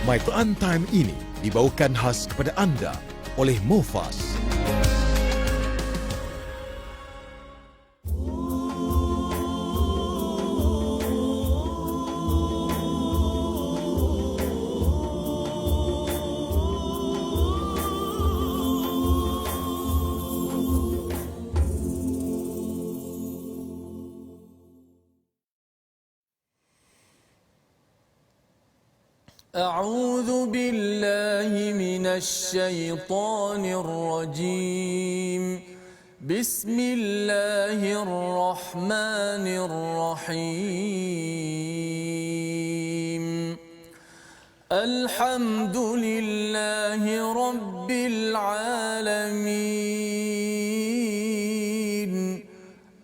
My Quran Time ini dibawakan khas kepada anda oleh Mufas. أعوذ بالله من الشيطان الرجيم بسم الله الرحمن الرحيم الحمد لله رب العالمين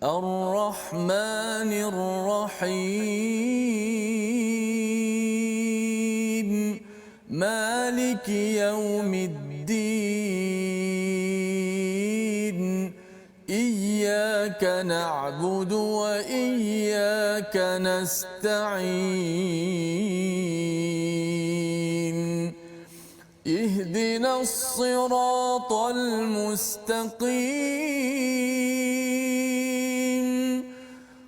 الرحمن الرحيم مالك يوم الدين إياك نعبد وإياك نستعين اهدنا الصراط المستقيم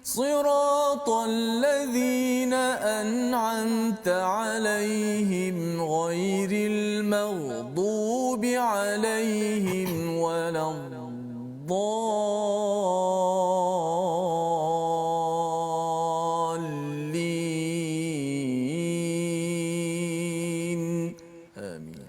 صراط الذين أنعمت عليهم غير المغضوب عليهم ولا الضالين آمين.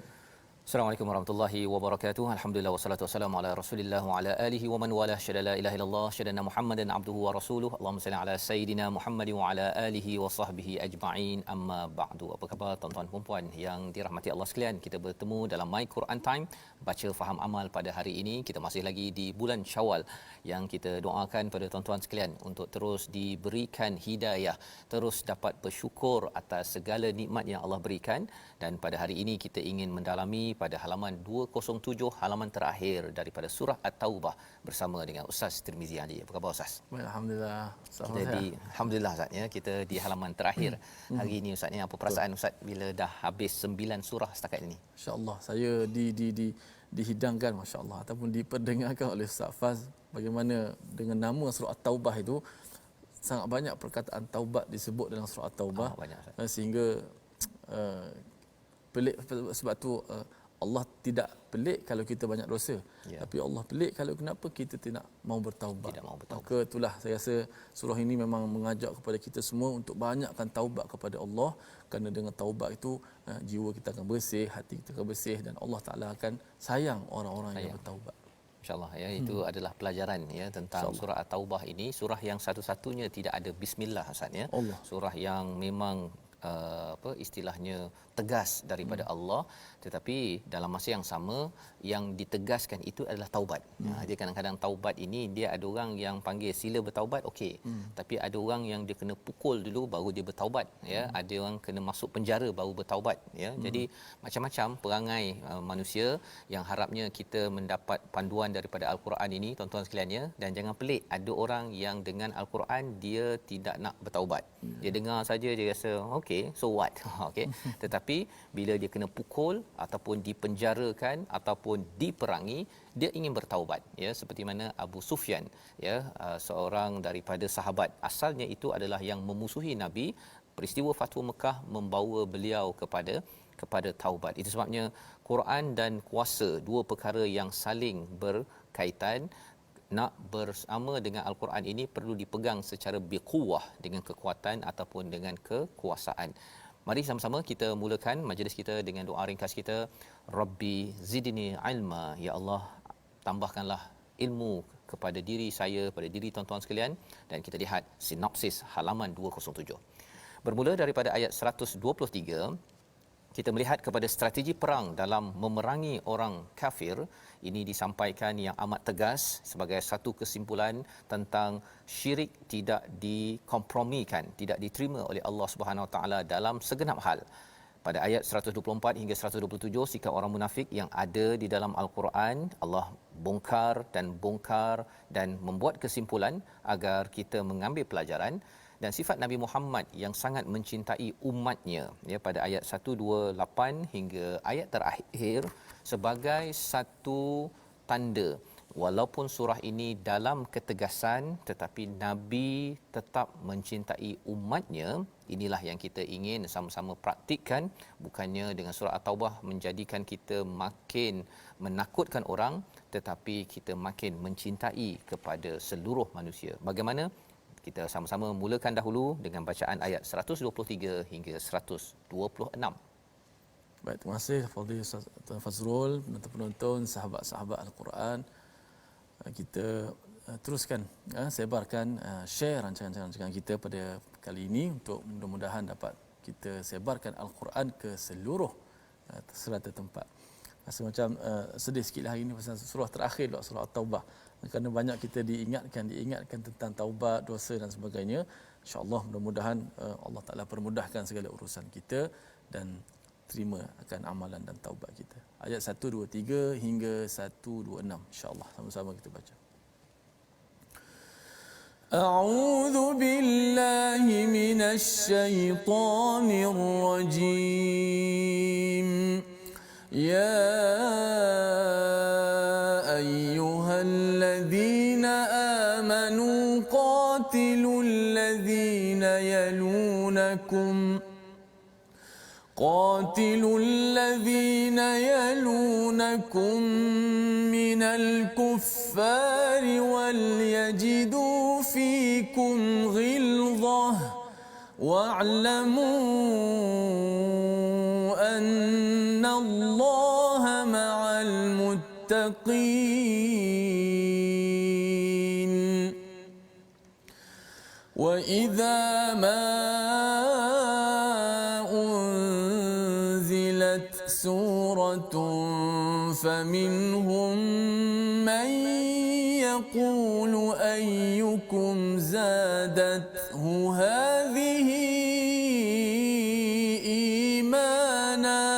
Assalamualaikum warahmatullahi wabarakatuh. Alhamdulillah wassalatu wassalamu ala Rasulillah wa ala alihi wa man wala syada la ilaha illallah syadana Muhammadan abduhu wa rasuluhu. Allahumma salli ala sayidina Muhammad wa ala alihi wa sahbihi ajma'in. Amma ba'du. Apa khabar tuan-tuan dan puan yang dirahmati Allah sekalian? Kita bertemu dalam My Quran Time, baca faham amal pada hari ini. Kita masih lagi di bulan Syawal yang kita doakan pada tuan-tuan sekalian untuk terus diberikan hidayah, terus dapat bersyukur atas segala nikmat yang Allah berikan. Dan pada hari ini kita ingin mendalami pada halaman 207, halaman terakhir daripada surah At-Taubah bersama dengan Ustaz Tirmizi Ali. Apa khabar Ustaz? Alhamdulillah. Alhamdulillah Ustaz ya, kita di halaman terakhir hari ini Ustaz ni. Apa perasaan Ustaz bila dah habis 9 surah setakat ini? Masya-Allah, saya dihidangkan masya-Allah ataupun diperdengarkan oleh Ustaz Faz bagaimana dengan nama surah At-Taubah itu sangat banyak perkataan taubat disebut dalam surah At-Taubah, sehingga pelik. Sebab tu Allah tidak pelik kalau kita banyak dosa, tapi Allah pelik kalau kenapa kita tidak mau bertaubat. Maka itulah saya rasa surah ini memang mengajak kepada kita semua untuk banyakkan taubat kepada Allah, kerana dengan taubat itu jiwa kita akan bersih, hati kita akan bersih, dan Allah Taala akan sayang orang-orang yang bertaubat. InsyaAllah ya, itu adalah pelajaran ya tentang surah At-Taubah ini, surah yang satu-satunya tidak ada bismillah Ustaz ya. Surah yang memang istilahnya tegas daripada Allah, tetapi dalam masa yang sama yang ditegaskan itu adalah taubat. Dia kadang-kadang taubat ini dia ada orang yang panggil sila bertaubat, okey. Tapi ada orang yang dia kena pukul dulu baru dia bertaubat ya. Ada orang kena masuk penjara baru bertaubat ya. Jadi macam-macam perangai manusia yang harapnya kita mendapat panduan daripada Al-Quran ini tuan-tuan sekalian ya. Dan jangan pelik, ada orang yang dengan Al-Quran dia tidak nak bertaubat. Dia dengar saja dia rasa okey, so what? Okey. Tetapi bila dia kena pukul ataupun dipenjarakan ataupun diperangi, dia ingin bertaubat ya, seperti mana Abu Sufyan ya, seorang daripada sahabat, asalnya itu adalah yang memusuhi Nabi. Peristiwa Fathu Mekah membawa beliau kepada taubat. Itu sebabnya Quran dan kuasa, dua perkara yang saling berkaitan. Nak bersama dengan Al-Quran ini perlu dipegang secara biquwah, dengan kekuatan ataupun dengan kekuasaan. Mari sama-sama kita mulakan majlis kita dengan doa ringkas kita. Rabbi zidni ilma, ya Allah tambahkanlah ilmu kepada diri saya, pada diri tuan-tuan sekalian. Dan kita lihat sinopsis halaman 207. Bermula daripada ayat 123, kita melihat kepada strategi perang dalam memerangi orang kafir. Ini disampaikan yang amat tegas sebagai satu kesimpulan tentang syirik tidak dikompromikan, tidak diterima oleh Allah Subhanahu Wa Taala dalam segenap hal. Pada ayat 124 hingga 127, sikap orang munafik yang ada di dalam Al-Quran Allah bongkar dan membuat kesimpulan agar kita mengambil pelajaran. dan sifat Nabi Muhammad yang sangat mencintai umatnya, ya, pada ayat 128 hingga ayat terakhir sebagai satu tanda. Walaupun surah ini dalam ketegasan, tetapi Nabi tetap mencintai umatnya. Inilah yang kita ingin sama-sama praktikkan, bukannya dengan surah At-Taubah menjadikan kita makin menakutkan orang, tetapi kita makin mencintai kepada seluruh manusia. Bagaimana? Kita sama-sama mulakan dahulu dengan bacaan ayat 123 hingga 126. Baik, terima kasih Fadhil Ustaz Fazrul, penonton-penonton, sahabat-sahabat Al-Quran. Kita teruskan sebarkan, share rancangan-rancangan kita pada kali ini untuk mudah-mudahan dapat kita sebarkan Al-Quran ke seluruh serata tempat. Rasa macam sedih sikit hari ini pasal surah terakhir, surah At-Taubah, kerana banyak kita diingatkan tentang taubat, dosa dan sebagainya. InsyaAllah mudah-mudahan Allah Ta'ala permudahkan segala urusan kita dan terima akan amalan dan taubat kita. Ayat 123 hingga 126, insya-Allah sama-sama kita baca. A'udzu billahi minasy syaithanir rajim. Ya ayyuhalladzina amanu qatilul ladzina yalunakum قاتلوا الذين يلونكم من الكفار وليجدوا فيكم غلظة واعلموا أن الله مع المتقين وإذا ما سورة فمنهم من يقول أيكم زادته هذه إيمانا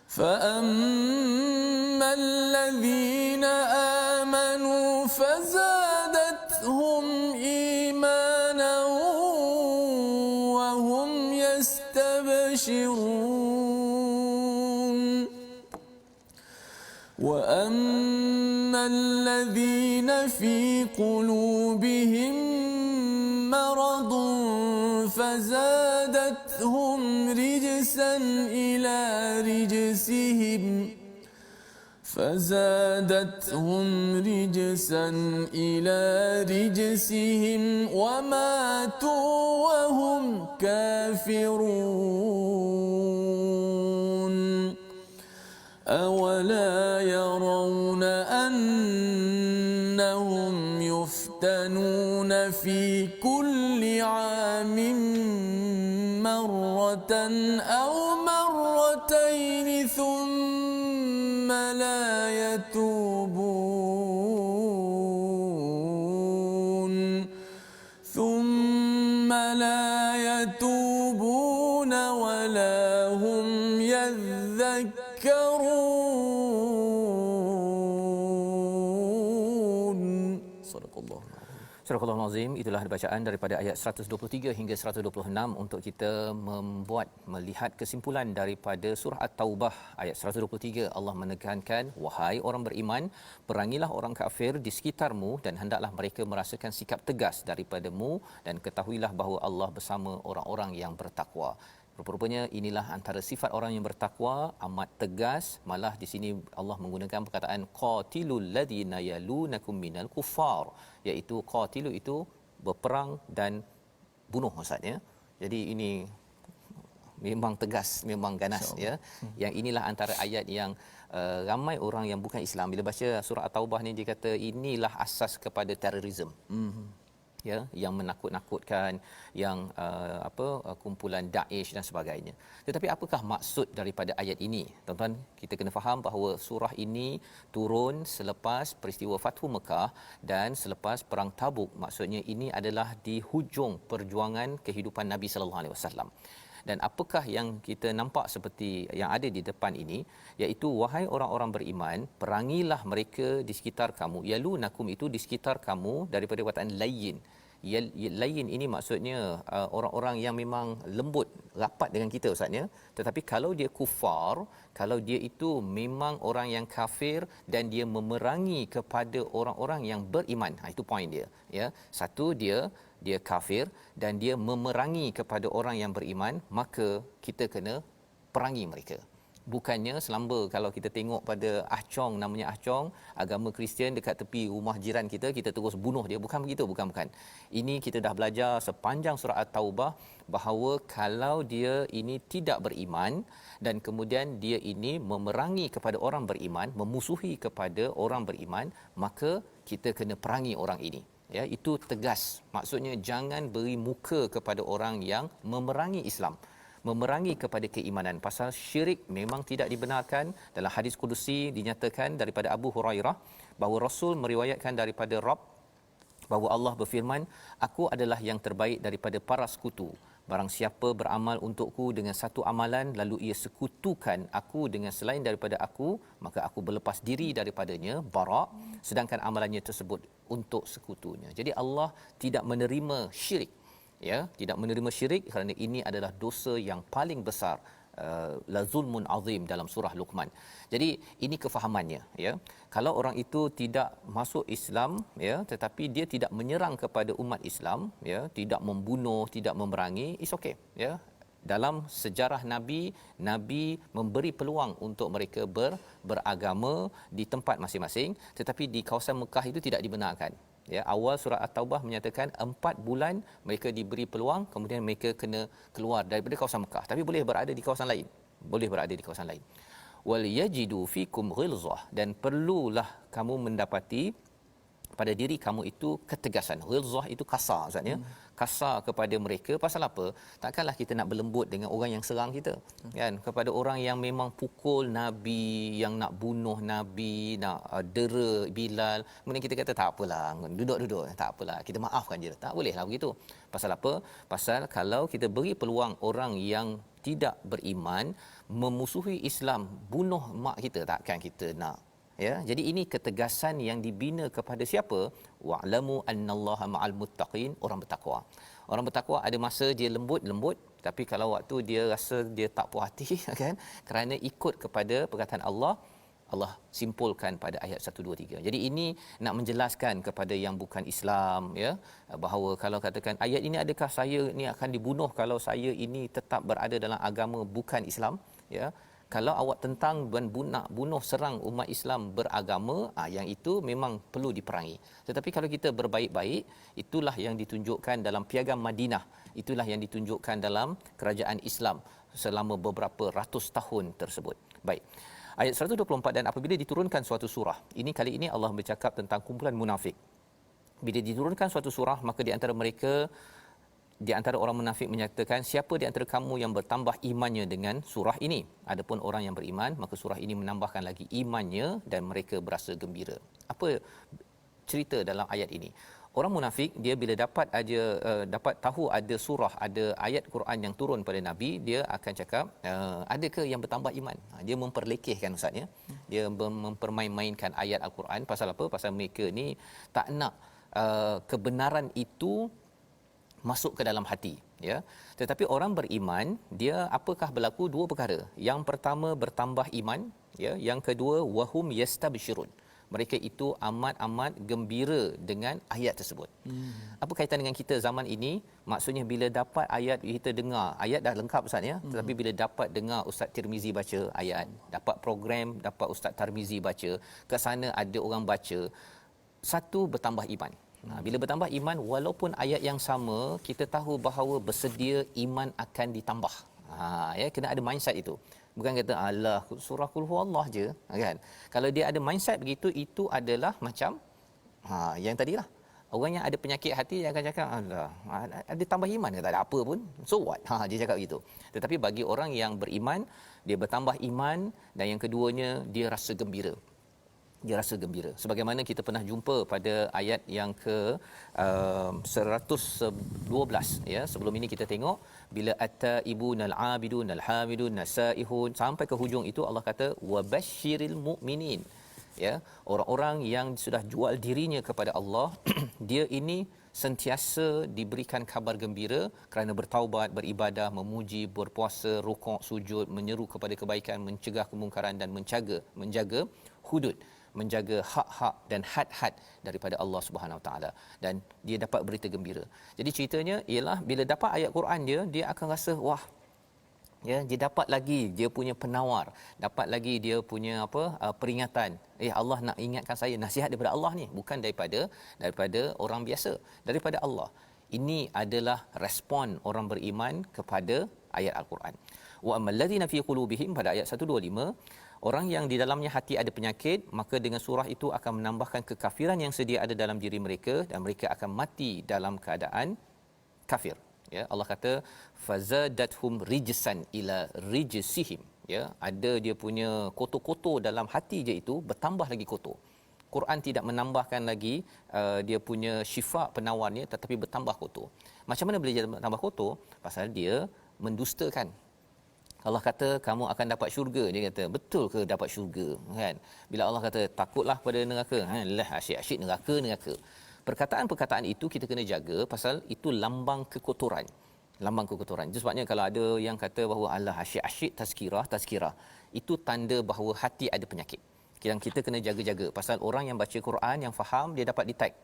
فأما الذين آمنوا فزادتهم إيمانا وهم يستبشرون وأما الذين في قلوبهم مرض فزادتهم رجسا إلى رجسهم وماتوا وهم كافرون أولا يرون أنهم يفتنون في كل عام مرة أو مرتين ثم لا يتوبون ولا هم يذكرون. صدق الله. Surah Al-Azim, itulah bacaan daripada ayat 123 hingga 126 untuk kita melihat kesimpulan daripada surah At-Taubah ayat 123. Allah menekankan, wahai orang beriman, perangilah orang kafir di sekitarmu dan hendaklah mereka merasakan sikap tegas daripadamu dan ketahuilah bahawa Allah bersama orang-orang yang bertakwa. Rupa-rupanya inilah antara sifat orang yang bertakwa, amat tegas. Malah di sini Allah menggunakan perkataan qatilul ladzina yalunakum minal kuffar, iaitu qatilu itu berperang dan bunuh, maksudnya. Jadi ini memang tegas, memang ganas, ya. Yang inilah antara ayat yang ramai orang yang bukan Islam bila baca surah At-Taubah ni, dia kata inilah asas kepada terorisme. Ya, yang menakut-nakutkan, yang kumpulan Daesh dan sebagainya. Tetapi apakah maksud daripada ayat ini? Tuan-tuan, kita kena faham bahawa surah ini turun selepas peristiwa Fathu Mekah dan selepas perang Tabuk. Maksudnya ini adalah di hujung perjuangan kehidupan Nabi sallallahu alaihi wasallam. Dan apakah yang kita nampak seperti yang ada di depan ini, iaitu wahai orang-orang beriman, perangilah mereka di sekitar kamu. Yalunakum itu di sekitar kamu daripada perkataan layyin, Lain ini maksudnya orang-orang yang memang lembut, rapat dengan kita ustaz ya. Tetapi kalau dia kufar, kalau dia itu memang orang yang kafir dan dia memerangi kepada orang-orang yang beriman. Itu poin dia ya. Satu, dia kafir dan dia memerangi kepada orang yang beriman, maka kita kena perangi mereka. Bukannya selamba kalau kita tengok pada Ah Chong, namanya Ah Chong, agama Kristian dekat tepi rumah jiran kita terus bunuh dia. Bukan begitu, bukan. Ini kita dah belajar sepanjang surah At-Taubah bahawa kalau dia ini tidak beriman dan kemudian dia ini memerangi kepada orang beriman, memusuhi kepada orang beriman, maka kita kena perangi orang ini. Ya, itu tegas. Maksudnya jangan beri muka kepada orang yang memerangi Islam, memerangi kepada keimanan. Pasal syirik memang tidak dibenarkan. Dalam hadis kudusi dinyatakan daripada Abu Hurairah bahawa Rasul meriwayatkan daripada Rabb bahawa Allah berfirman, aku adalah yang terbaik daripada para sekutu. Barang siapa beramal untukku dengan satu amalan lalu ia sekutukan aku dengan selain daripada aku, maka aku berlepas diri daripadanya, bara', sedangkan amalannya tersebut untuk sekutunya. Jadi Allah tidak menerima syirik, ya, tidak menerima syirik kerana ini adalah dosa yang paling besar, la zulmun azim dalam surah Luqman. Jadi ini kefahamannya, ya. Kalau orang itu tidak masuk Islam, ya, tetapi dia tidak menyerang kepada umat Islam, ya, tidak membunuh, tidak memerangi, it's okay, ya. Dalam sejarah Nabi memberi peluang untuk mereka beragama di tempat masing-masing, tetapi di kawasan Mekah itu tidak dibenarkan. Ya, awal surah At-Taubah menyatakan 4 bulan mereka diberi peluang, kemudian mereka kena keluar daripada kawasan Mekah, tapi boleh berada di kawasan lain. Wal yajidu fikum ghilzah, dan perlulah kamu mendapati pada diri kamu itu ketegasan. Ghilzah itu kasar maksudnya, kasar kepada mereka. Pasal apa? Takkanlah kita nak berlembut dengan orang yang serang kita, kan? Kepada orang yang memang pukul Nabi, yang nak bunuh Nabi, nak dera Bilal, kemudian kita kata tak apalah, duduk, tak apalah, kita maafkan je. Tak bolehlah begitu. Pasal apa? Pasal kalau kita beri peluang orang yang tidak beriman memusuhi Islam, bunuh mak kita, takkan kita nak. Ya, jadi ini ketegasan yang dibina kepada siapa? Wa'lamu annallaha ma'al muttaqin, orang bertakwa. Orang bertakwa ada masa dia lembut, tapi kalau waktu dia rasa dia tak puas hati kan, kerana ikut kepada perkataan Allah simpulkan pada ayat 1 2 3. Jadi ini nak menjelaskan kepada yang bukan Islam, ya, bahawa kalau katakan ayat ini adakah saya ni akan dibunuh kalau saya ini tetap berada dalam agama bukan Islam, ya. Kalau awak tentang dan bunuh serang umat Islam beragama, yang itu memang perlu diperangi. Tetapi kalau kita berbaik-baik, itulah yang ditunjukkan dalam Piagam Madinah, itulah yang ditunjukkan dalam kerajaan Islam selama beberapa ratus tahun tersebut. Baik. Ayat 124, dan apabila diturunkan suatu surah, ini kali ini Allah bercakap tentang kumpulan munafik. Bila diturunkan suatu surah, maka di antara orang munafik menyatakan, siapa di antara kamu yang bertambah imannya dengan surah ini? Adapun orang yang beriman, maka surah ini menambahkan lagi imannya dan mereka berasa gembira. Apa cerita dalam ayat ini? Orang munafik dia bila dapat tahu ada surah, ada ayat Quran yang turun pada Nabi, dia akan cakap, adakah yang bertambah iman? Dia memperlekehkan ustaz, ya. Dia mempermain-mainkan ayat Al-Quran. Pasal apa? Pasal mereka ni tak nak kebenaran itu masuk ke dalam hati, ya. Tetapi orang beriman, dia apakah berlaku? Dua perkara. Yang pertama bertambah iman, ya. Yang kedua wahum yastabshirun. Mereka itu amat-amat gembira dengan ayat tersebut. Apa kaitan dengan kita zaman ini? Maksudnya bila dapat ayat, kita dengar ayat dah lengkap ustaz, ya. Tetapi bila dapat dengar Ustaz Tirmizi baca ayat, dapat program, dapat Ustaz Tarmizi baca, ke sana ada orang baca, satu bertambah iman. Bila bertambah iman, walaupun ayat yang sama, kita tahu bahawa bersedia iman akan ditambah. Ya, kena ada mindset itu. Bukan kata alah surah Qul Huwallah je, kan. Kalau dia ada mindset begitu, itu adalah macam yang tadilah. Orang yang ada penyakit hati dia akan cakap, alah ada tambah iman ke, tak ada apa pun. So what? Dia cakap begitu. Tetapi bagi orang yang beriman, dia bertambah iman, dan yang keduanya dia rasa gembira. Sebagaimana kita pernah jumpa pada ayat yang ke 112, ya. Sebelum ini kita tengok bila at-taibunal abidunal hamidun nasaihun, sampai ke hujung itu Allah kata wabashshiril mu'minin, ya. Orang-orang yang sudah jual dirinya kepada Allah dia ini sentiasa diberikan kabar gembira kerana bertaubat, beribadah, memuji, berpuasa, rukuk, sujud, menyeru kepada kebaikan, mencegah kemungkaran dan menjaga hudud, menjaga hak-hak dan had-had daripada Allah Subhanahu Wa Taala, dan dia dapat berita gembira. Jadi ceritanya ialah bila dapat ayat Quran dia akan rasa wah, ya, dia dapat lagi dia punya penawar, dapat lagi dia punya peringatan. Allah nak ingatkan saya, nasihat daripada Allah ni, bukan daripada orang biasa, daripada Allah. Ini adalah respon orang beriman kepada ayat Al-Quran. Wa ammal ladzina fi qulubihim, pada ayat 125, orang yang di dalamnya hati ada penyakit, maka dengan surah itu akan menambahkan kekafiran yang sedia ada dalam diri mereka, dan mereka akan mati dalam keadaan kafir. Ya, Allah kata fazadathum rijsan ila rijsihim, ya, ada dia punya kotor-kotor dalam hati je, itu bertambah lagi kotor. Quran tidak menambahkan lagi dia punya syifa penawarnya, tetapi bertambah kotor. Macam mana boleh jadi bertambah kotor? Pasal dia mendustakan. Allah kata kamu akan dapat syurga, dia kata betul ke dapat syurga, kan? Bila Allah kata takutlah pada neraka, lah asyik-asyik neraka. Perkataan-perkataan itu kita kena jaga, pasal itu lambang kekotoran. Itu sebabnya kalau ada yang kata bahawa Allah asyik-asyik tazkirah, itu tanda bahawa hati ada penyakit. Yang kita kena jaga-jaga, pasal orang yang baca Quran, yang faham, dia dapat detect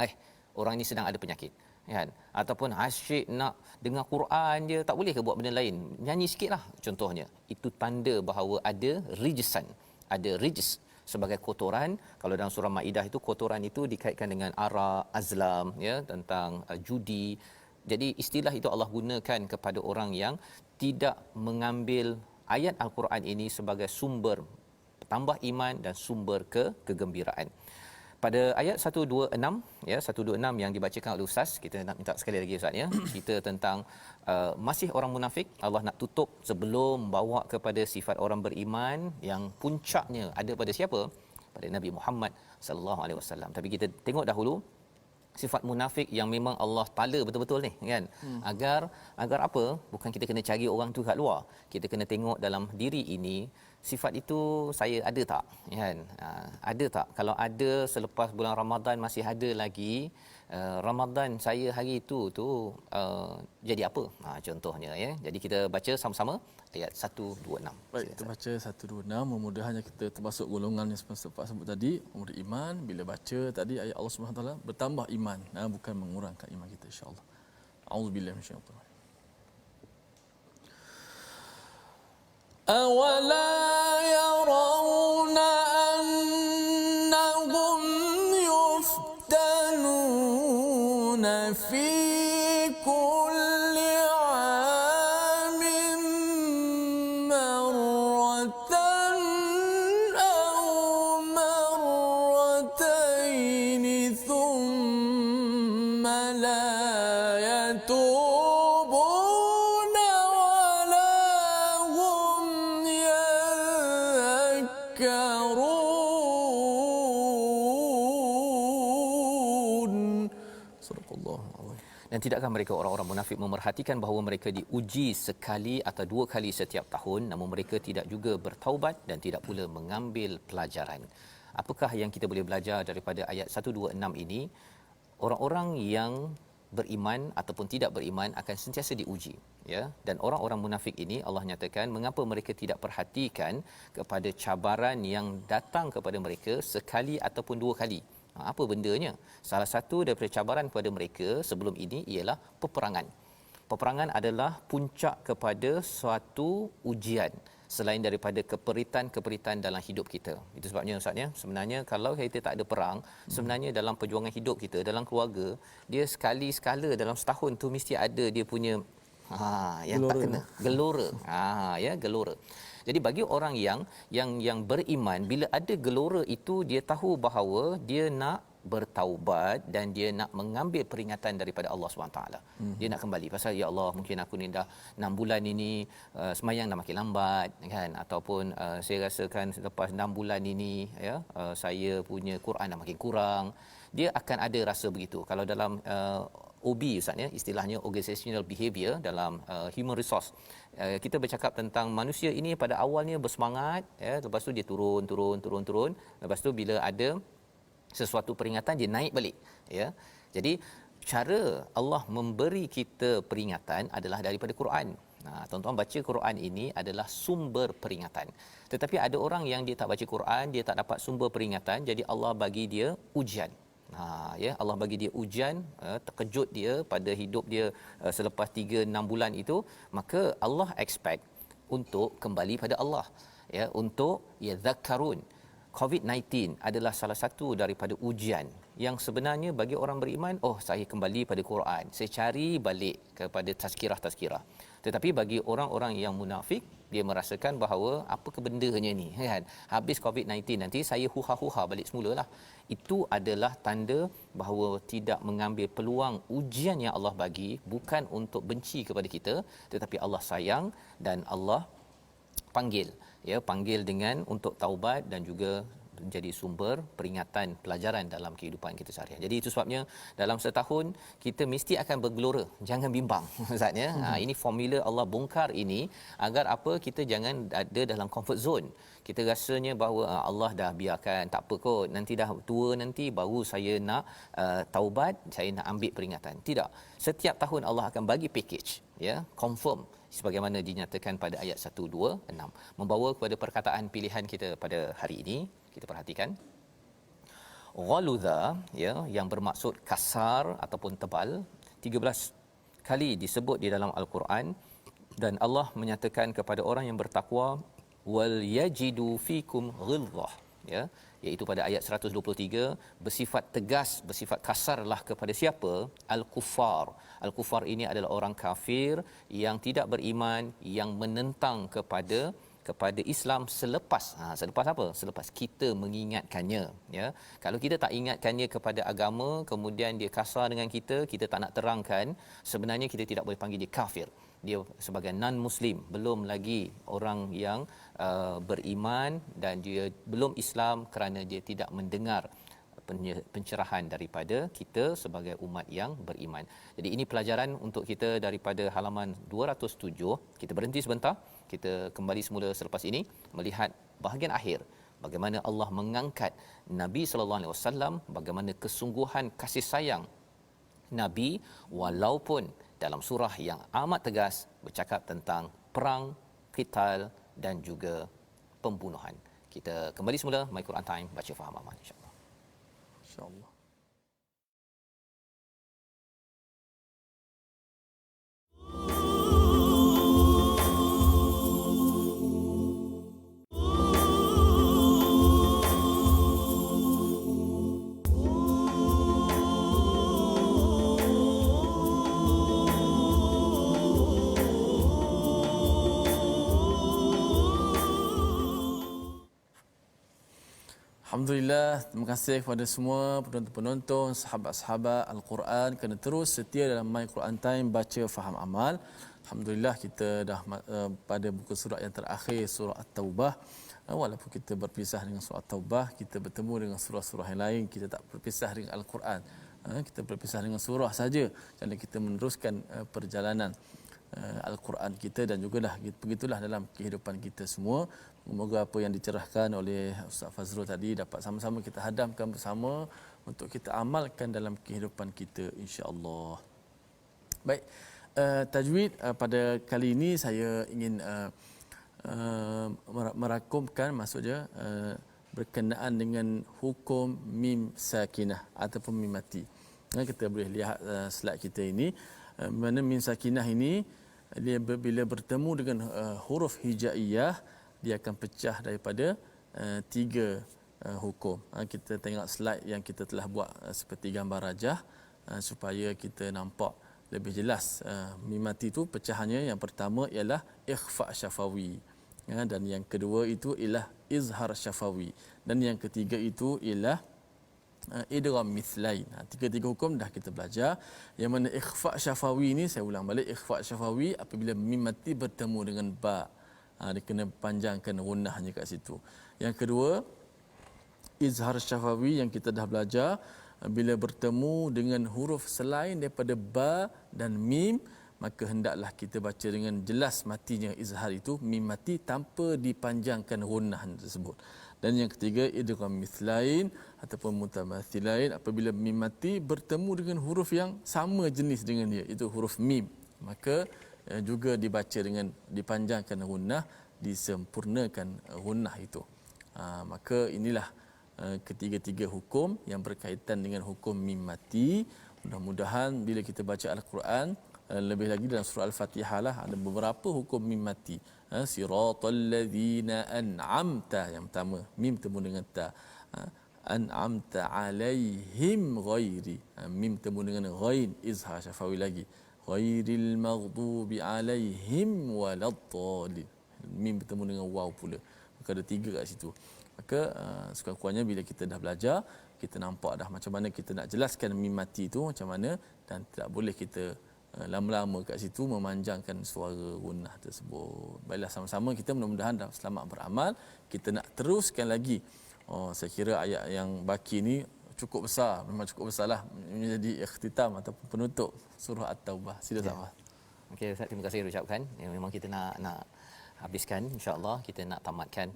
orang ni sedang ada penyakit, kan? Ataupun asyik nak dengar Quran je, tak boleh ke buat benda lain, nyanyi sikitlah contohnya. Itu tanda bahawa ada rijsan, ada rijs sebagai kotoran. Kalau dalam surah Maidah itu, kotoran itu dikaitkan dengan arak, azlam, ya, tentang judi. Jadi istilah itu Allah gunakan kepada orang yang tidak mengambil ayat Al-Quran ini sebagai sumber tambah iman dan sumber kegembiraan. Pada ayat 126, ya, 126 yang dibacakan oleh Ustaz, kita nak minta sekali lagi Ustaz, ya, cerita tentang masih orang munafik. Allah nak tutup sebelum bawa kepada sifat orang beriman yang puncaknya ada pada siapa? Pada Nabi Muhammad sallallahu alaihi wasallam. Tapi kita tengok dahulu sifat munafik yang memang Allah tala betul-betul ni, kan? Agar apa? Bukan kita kena cari orang tu kat luar. Kita kena tengok dalam diri ini, sifat itu saya ada tak, kan? Ada tak? Kalau ada selepas bulan Ramadan masih ada lagi, Ramadan saya hari itu tu jadi apa? Contohnya, ya. Jadi kita baca sama-sama ayat 126. Baik, kita baca 126. Mudah-mudahan kita termasuk golongan yang sempat sebut tadi, umur iman. Bila baca tadi ayat Allah Subhanahu taala, bertambah iman, bukan mengurangkan iman kita, insya-Allah. A'udzubillahi minasyaitanir rajim. أَوَلَا يَرَوْنَ أَنَّهُمْ يُفْتَنُونَ فِي كُلِّ عَامٍ مَّرَّةً أَوْ مَرَّتَيْنِ ثُمَّ لَا يَتُوبُونَ وَلَا هُمْ يَذَّكَّرُونَ. Sadaqallahu alazim. Dan tidakkah mereka orang-orang munafik memerhatikan bahawa mereka diuji sekali atau dua kali setiap tahun, namun mereka tidak juga bertaubat dan tidak pula mengambil pelajaran. Apakah yang kita boleh belajar daripada ayat 126 ini? Orang-orang yang beriman ataupun tidak beriman akan sentiasa diuji, ya. Dan orang-orang munafik ini Allah nyatakan mengapa mereka tidak perhatikan kepada cabaran yang datang kepada mereka sekali ataupun dua kali. Apa bendanya? Salah satu daripada cabaran kepada mereka sebelum ini ialah peperangan. Peperangan adalah puncak kepada suatu ujian selain daripada keperitan-keperitan dalam hidup kita. Itu sebabnya Ustaz, sebenarnya kalau kita tak ada perang, sebenarnya dalam perjuangan hidup kita, dalam keluarga, dia sekali-sekala dalam setahun tu mesti ada dia punya yang gelora. Tak kena gelora. Gelora. Jadi bagi orang yang beriman, bila ada gelora itu, dia tahu bahawa dia nak bertaubat dan dia nak mengambil peringatan daripada Allah SWT. Dia nak kembali, pasal ya Allah, mungkin aku ni dah 6 bulan ini semayang dah makin lambat, kan? Ataupun saya rasakan selepas 6 bulan ini, ya, saya punya Quran dah makin kurang. Dia akan ada rasa begitu. Kalau dalam OB Ustaz, ya, istilahnya organizational behavior dalam human resource, kita bercakap tentang manusia ini pada awalnya bersemangat, ya, lepas tu dia turun, lepas tu bila ada sesuatu peringatan dia naik balik, ya. Jadi cara Allah memberi kita peringatan adalah daripada Quran. Tuan-tuan baca Quran ini adalah sumber peringatan. Tetapi ada orang yang dia tak baca Quran, dia tak dapat sumber peringatan, jadi Allah bagi dia ujian. Allah bagi dia ujian, terkejut dia pada hidup dia selepas 3-6 bulan itu, maka Allah expect untuk kembali pada Allah, untuk yadhakkarun. COVID-19 adalah salah satu daripada ujian yang sebenarnya bagi orang beriman, saya kembali pada Quran, saya cari balik kepada tazkirah-tazkirah. Tetapi bagi orang-orang yang munafik, dia merasakan bahawa apa kebendanya ni kan, habis COVID-19 nanti saya huha-huha balik semulalah. Itu adalah tanda bahawa tidak mengambil peluang ujian yang Allah bagi, bukan untuk benci kepada kita, tetapi Allah sayang dan Allah panggil dengan untuk taubat dan juga menjadi sumber peringatan pelajaran dalam kehidupan kita seharian. Jadi itu sebabnya dalam setahun kita mesti akan bergelora, jangan bimbang Ustaz ya. Ini formula Allah bongkar ini agar apa, kita jangan ada dalam comfort zone. Kita rasanya bahawa Allah dah biarkan, tak apa kot, nanti dah tua nanti baru saya nak taubat, saya nak ambil peringatan. Tidak. Setiap tahun Allah akan bagi package, confirm sebagaimana dinyatakan pada ayat 126, membawa kepada perkataan pilihan kita pada hari ini. Kita perhatikan ghaludha, yang bermaksud kasar ataupun tebal, 13 kali disebut di dalam al-Quran, dan Allah menyatakan kepada orang yang bertakwa wal yajidu fikum ghilzah, iaitu pada ayat 123, bersifat tegas, bersifat kasarlah kepada siapa? Al-kuffar. Al-kuffar ini adalah orang kafir yang tidak beriman, yang menentang kepada Islam selepas apa? Selepas kita mengingatkannya, Kalau kita tak ingatkannya kepada agama, kemudian dia kasar dengan kita tak nak terangkan, sebenarnya kita tidak boleh panggil dia kafir. Dia sebagai non-muslim, belum lagi orang yang beriman, dan dia belum Islam kerana dia tidak mendengar pencerahan daripada kita sebagai umat yang beriman. Jadi ini pelajaran untuk kita daripada halaman 207. Kita berhenti sebentar, kita kembali semula selepas ini melihat bahagian akhir, bagaimana Allah mengangkat Nabi sallallahu alaihi wasallam, bagaimana kesungguhan kasih sayang Nabi walaupun dalam surah yang amat tegas bercakap tentang perang, qital dan juga pembunuhan. Kita kembali semula My Quran Time, baca faham amal insya-Allah. InsyaAllah. Alhamdulillah, terima kasih kepada semua penonton-penonton, sahabat-sahabat Al-Quran kerana terus setia dalam My Quran Time, baca faham amal. Alhamdulillah, kita dah pada buku surat yang terakhir, surah At-Taubah. Walaupun kita berpisah dengan surah At-Taubah, kita bertemu dengan surah-surah yang lain, kita tak berpisah dengan Al-Quran. Kita berpisah dengan surah saja, kerana kita meneruskan perjalanan Al-Quran kita, dan juga dah begitulah dalam kehidupan kita semua. Semoga apa yang dicerahkan oleh Ustaz Fazrul tadi dapat sama-sama kita hadamkan bersama untuk kita amalkan dalam kehidupan kita, insya-Allah. Baik, tajwid pada kali ini saya ingin merakumkan, maksudnya berkenaan dengan hukum mim sakinah ataupun mim mati. Kita boleh lihat slide kita ini, mana mim sakinah ini dia bila bertemu dengan huruf hijaiyah, dia akan pecah daripada 3 hukum. Kita tengok slide yang kita telah buat seperti gambar rajah supaya kita nampak lebih jelas. Mim mati itu pecahannya, yang pertama ialah ikhfa syafawi, dan yang kedua itu ialah izhar syafawi, dan yang ketiga itu ialah idgham mithlain. 3 hukum dah kita belajar. Yang mana ikhfa syafawi ni, saya ulang balik, ikhfa syafawi apabila mim mati bertemu dengan ba, dia kena panjangkan gunnahnya kat situ. Yang kedua, izhar syafawi yang kita dah belajar, bila bertemu dengan huruf selain daripada ba dan mim, maka hendaklah kita baca dengan jelas matinya izhar itu, mim mati tanpa dipanjangkan gunnah tersebut. Dan yang ketiga idgham mithlain ataupun mutamathilain, apabila mim mati bertemu dengan huruf yang sama jenis dengan dia, itu huruf mim, maka juga dibaca dengan dipanjangkan gunnah, disempurnakan gunnah itu. Maka inilah ketiga-tiga hukum yang berkaitan dengan hukum mim mati. Mudah-mudahan bila kita baca Al-Quran, lebih lagi dalam surah Al-Fatihah lah, ada beberapa hukum mim mati. Siratal ladzina an'amta, yang pertama mim temu dengan ta. An'amta alaihim ghairi, mim temu dengan ghain, izhar syafawi lagi. Ghairil maghdubi alaihim waladdallin, mim bertemu dengan waw pula. Maka ada tiga kat situ. Maka sekurang-kurangnya bila kita dah belajar, kita nampak dah macam mana kita nak jelaskan mim mati tu macam mana, dan tidak boleh kita lama-lama kat situ memanjangkan suara gunnah tersebut. Baiklah, sama-sama kita mudah-mudahan dah selamat beramal. Kita nak teruskan lagi. Saya kira ayat yang baki ni cukup besar, memang cukup besarlah menjadi ikhtitam ataupun penutup surah At-Taubah. Sila Zafar. Okey Ustaz, terima kasih ucapkan. Memang kita nak habiskan, insya-Allah kita nak tamatkan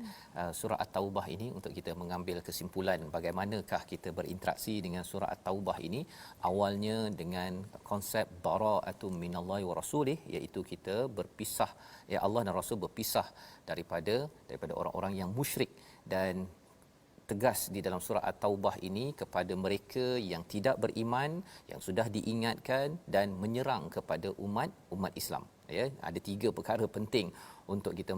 surah At-Taubah ini untuk kita mengambil kesimpulan bagaimanakah kita berinteraksi dengan surah At-Taubah ini. Awalnya dengan konsep bara'atun minallahi wa rasulih, iaitu kita berpisah, ya Allah dan Rasul berpisah daripada orang-orang yang musyrik, dan tegas di dalam surah At-Taubah ini kepada mereka yang tidak beriman, yang sudah diingatkan dan menyerang kepada umat Islam. Ya, ada tiga perkara penting untuk kita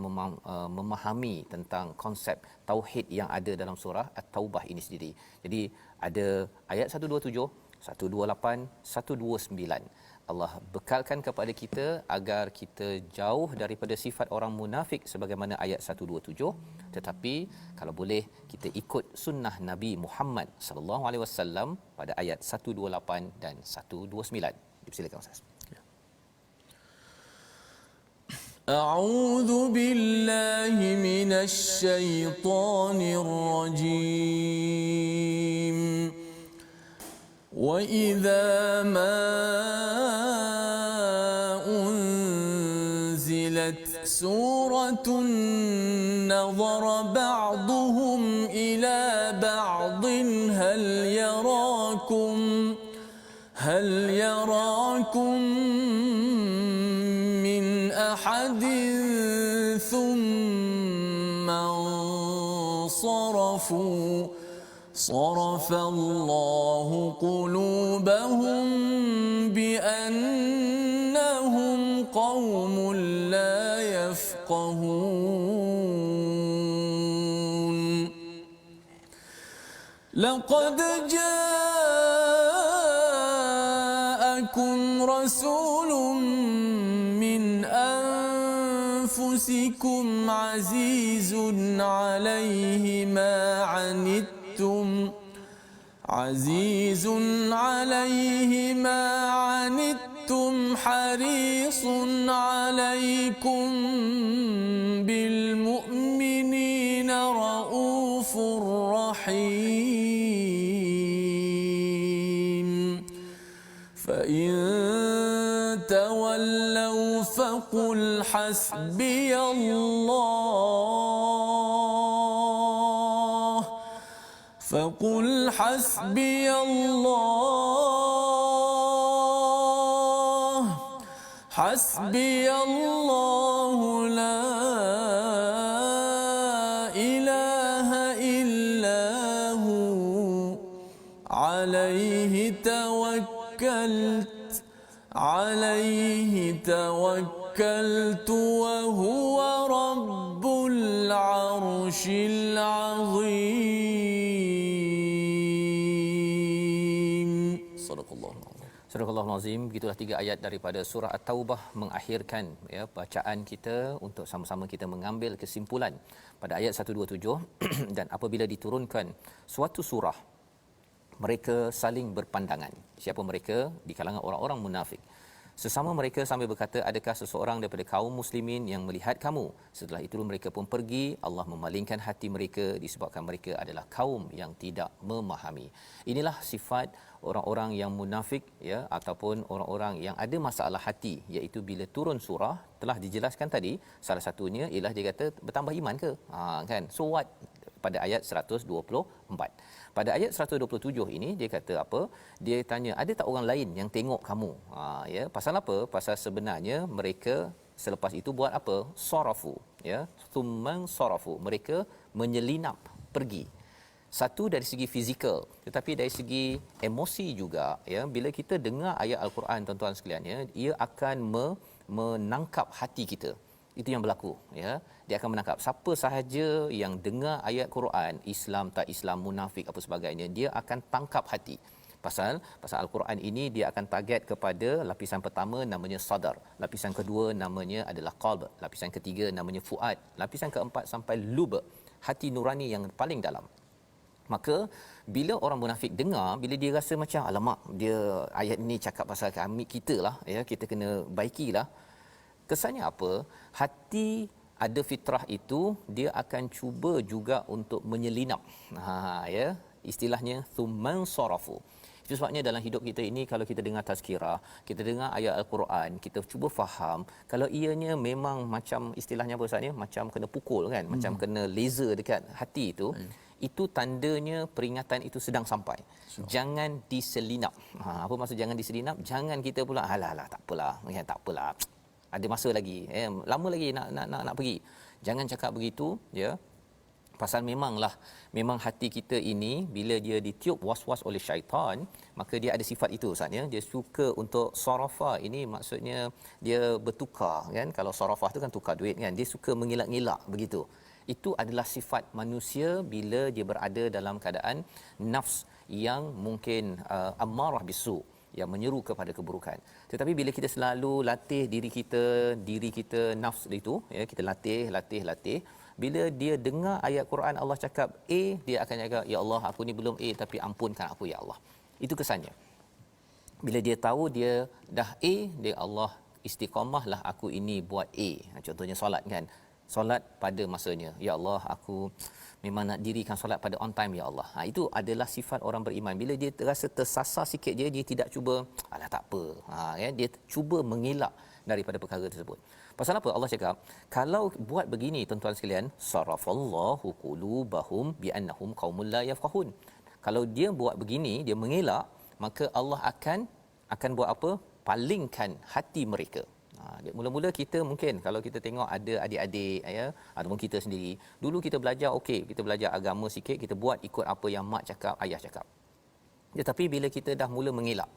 memahami tentang konsep tauhid yang ada dalam surah At-Taubah ini sendiri. Jadi ada ayat 127, 128, 129. Allah bekalkan kepada kita agar kita jauh daripada sifat orang munafik sebagaimana ayat 127, tetapi kalau boleh kita ikut sunnah Nabi Muhammad sallallahu alaihi wasallam pada ayat 128 dan 129. Silakan Ustaz. A'udzu billahi minasy syaithanir rajim. Wa idza ma unzilat suratun nadhara ba'duhum ila ba'din hal yarakum min ahadin thumma صرف الله قلوبهم بأنهم قوم لا يفقهون لقد جاءكم رسول من أنفسكم عزيز عليه ما عنتم حريص عليكم بالمؤمنين رؤوف رحيم فإن تولوا فقل حسبي الله حسبي الله لا إله إلا هو عليه توكلت وهو رب العرش العظيم. Surahul Azim. Begitulah tiga ayat daripada surah At-Taubah mengakhirkan ya bacaan kita untuk sama-sama kita mengambil kesimpulan pada ayat 127 dan apabila diturunkan suatu surah, mereka saling berpandangan. Siapa mereka? Di kalangan orang-orang munafik. Sesama mereka sambil berkata, adakah seseorang daripada kaum muslimin yang melihat kamu? Setelah itu mereka pun pergi. Allah memalingkan hati mereka disebabkan mereka adalah kaum yang tidak memahami. Inilah sifat orang-orang yang munafik ya, ataupun orang-orang yang ada masalah hati, iaitu bila turun surah telah dijelaskan tadi, salah satunya ialah dia kata bertambah iman ke? Kan? So what? pada ayat 124. Pada ayat 127 ini dia kata apa? Dia tanya, ada tak orang lain yang tengok kamu? Ya, pasal apa? Pasal sebenarnya mereka selepas itu buat apa? Sarafu, ya. Thumman sarafu. Mereka menyelinap pergi. Satu dari segi fizikal, tetapi dari segi emosi juga, ya. Bila kita dengar ayat Al-Quran, tuan-tuan sekalian, ya, ia akan menangkap hati kita. Itu yang berlaku, ya. Dia akan menangkap siapa sahaja yang dengar ayat Quran, Islam tak Islam, munafik apa sebagainya, dia akan tangkap hati. Pasal Al-Quran ini dia akan target kepada lapisan pertama namanya sadar, lapisan kedua namanya adalah qalb, lapisan ketiga namanya fuad, lapisan keempat sampai lub, hati nurani yang paling dalam. Maka bila orang munafik dengar, bila dia rasa macam alamak, dia ayat ini cakap pasal kami kita lah, ya, kita kena baikilah. Kesannya apa? Hati ada fitrah itu, dia akan cuba juga untuk menyelinap. Ya, istilahnya thumman sarafu. Itu sebabnya dalam hidup kita ini, kalau kita dengar tazkirah, kita dengar ayat Al-Quran, kita cuba faham, kalau ianya memang macam istilahnya apa Ustaz ni, macam kena pukul kan, macam kena laser dekat hati itu, itu tandanya peringatan itu sedang sampai. Jangan diselinap. Apa maksud jangan diselinap? Jangan kita pula alah tak apalah, tak apalah. Ada masa lagi, lama lagi nak pergi. Jangan cakap begitu, ya. Pasal memang hati kita ini bila dia ditiup was-was oleh syaitan, maka dia ada sifat itu Ustaz, ya. Dia suka untuk sarafa, ini maksudnya dia bertukar kan. Kalau sarafa tu kan tukar duit kan. Dia suka mengelak-ngelak begitu. Itu adalah sifat manusia bila dia berada dalam keadaan nafs yang mungkin ammarah bisu, yang menyeru kepada keburukan. Tetapi bila kita selalu latih diri kita nafs itu, ya, kita latih, bila dia dengar ayat Quran Allah cakap A, dia akan cakap, ya Allah, aku ni belum A, tapi ampunkan aku ya Allah. Itu kesannya. Bila dia tahu dia dah A, dia Allah istiqamahlah aku ini buat A. Contohnya solat kan. Solat pada masanya. Ya Allah, aku memang nak dirikan solat pada on time ya Allah. Itu adalah sifat orang beriman. Bila dia terasa tersasar sikit dia tidak cuba alah tak apa. Ya, dia cuba mengelak daripada perkara tersebut. Pasal apa Allah cakap, kalau buat begini tuan-tuan sekalian, sarafallahu qulubahum biannahum qaumul la yafqahun. Kalau dia buat begini, dia mengelak, maka Allah akan buat apa? Palingkan hati mereka. Mula-mula kita mungkin kalau kita tengok ada adik-adik, ya, ataupun kita sendiri, dulu kita belajar okey, kita belajar agama sikit, kita buat ikut apa yang mak cakap, ayah cakap. Tetapi bila kita dah mula mengelak,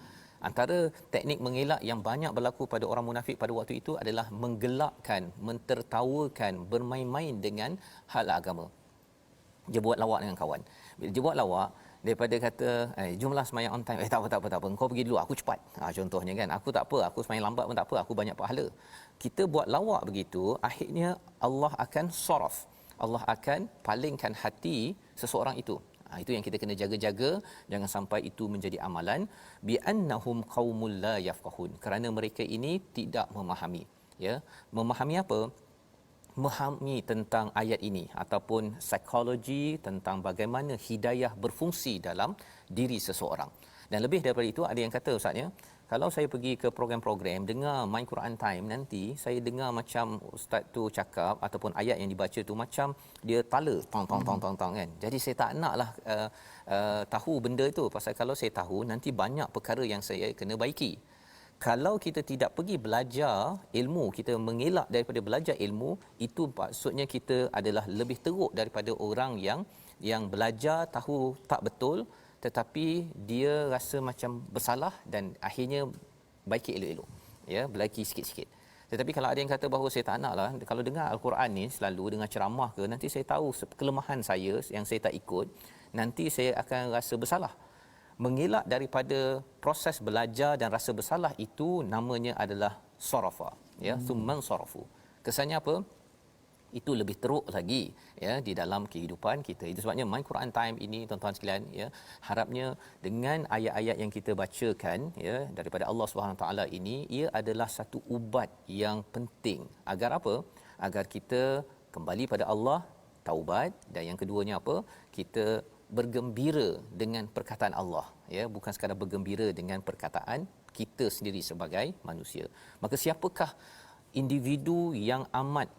antara teknik mengelak yang banyak berlaku pada orang munafik pada waktu itu adalah menggelakkan, mentertawakan, bermain-main dengan hal agama. Dia buat lawak dengan kawan. Bila dia buat lawak, daripada kata jumlah sembahyang on time, tak apa, kau pergi dulu, aku cepat. Contohnya kan, aku tak apa, aku sembahyang lambat pun tak apa, aku banyak pahala. Kita buat lawak begitu, akhirnya Allah akan saraf. Allah akan palingkan hati seseorang itu. Itu yang kita kena jaga-jaga, jangan sampai itu menjadi amalan. Bi annahum qaumul la yafqahun, kerana mereka ini tidak memahami, ya. Memahami apa? Memahami tentang ayat ini ataupun psikologi tentang bagaimana hidayah berfungsi dalam diri seseorang. Dan lebih daripada itu, ada yang kata Ustaz, ya, kalau saya pergi ke program-program dengar My Quran Time, nanti saya dengar macam ustaz tu cakap ataupun ayat yang dibaca tu macam dia tala tong kan. Jadi saya tak naklah tahu benda itu, pasal kalau saya tahu nanti banyak perkara yang saya kena baiki. Kalau kita tidak pergi belajar ilmu, kita mengelak daripada belajar ilmu, itu maksudnya kita adalah lebih teruk daripada orang yang belajar tahu tak betul, tetapi dia rasa macam bersalah dan akhirnya baiki elok-elok, ya, baiki sikit-sikit. Tetapi kalau ada yang kata bahawa saya tak naklah, kalau dengar Al-Quran ni selalu dengar ceramah ke, nanti saya tahu kelemahan saya yang saya tak ikut, nanti saya akan rasa bersalah. Mengelak daripada proses belajar dan rasa bersalah itu namanya adalah sarafa, ya, thumman sarafu. Kesannya apa? Itu lebih teruk lagi, ya, di dalam kehidupan kita. Itu sebabnya My Quran Time ini tuan-tuan sekalian, ya, harapnya dengan ayat-ayat yang kita bacakan, ya, daripada Allah Subhanahu taala ini, ia adalah satu ubat yang penting agar apa? Agar kita kembali pada Allah, taubat, dan yang keduanya apa? Kita bergembira dengan perkataan Allah, ya, bukan sekadar bergembira dengan perkataan kita sendiri sebagai manusia. Maka siapakah individu yang amat